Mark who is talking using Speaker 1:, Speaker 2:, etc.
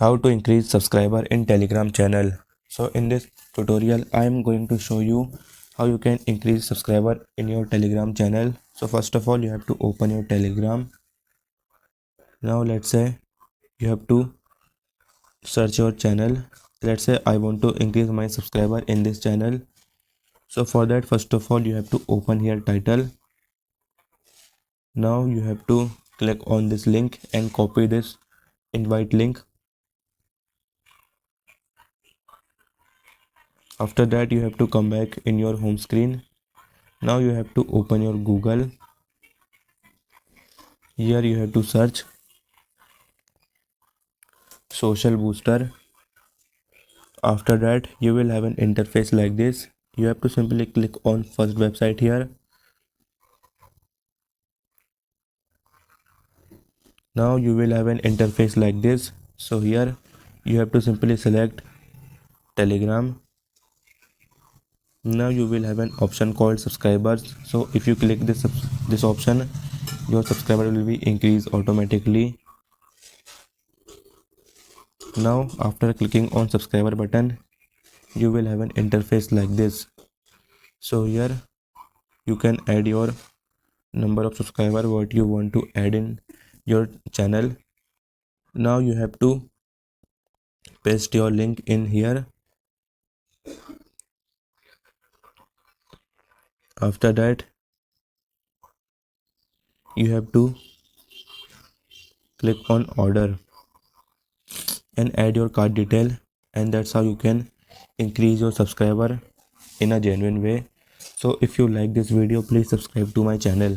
Speaker 1: How to increase subscriber in Telegram channel. So in this tutorial I am going to show you how you can increase subscriber in your Telegram channel. So first of all you have to open your Telegram. Now let's say you have to search your channel. Let's say I want to increase my subscriber in this channel. So for that, first of all you have to open here title. Now you have to click on this link and copy this invite link. After that you have to come back in your home screen. Now you have to open your Google. Here you have to search Social Booster. After that you will have an interface like this. You have to simply click on first website here. Now you will have an interface like this. So here you have to simply select Telegram. Now you will have an option called subscribers. So if you click this option, your subscriber will be increased automatically. Now after clicking on subscriber button, you will have an interface like this. So here you can add your number of subscriber what you want to add in your channel. Now you have to paste your link in here. After that you have to click on order and add your card detail, and that's how you can increase your subscriber in a genuine way. So if you like this video, please subscribe to my channel.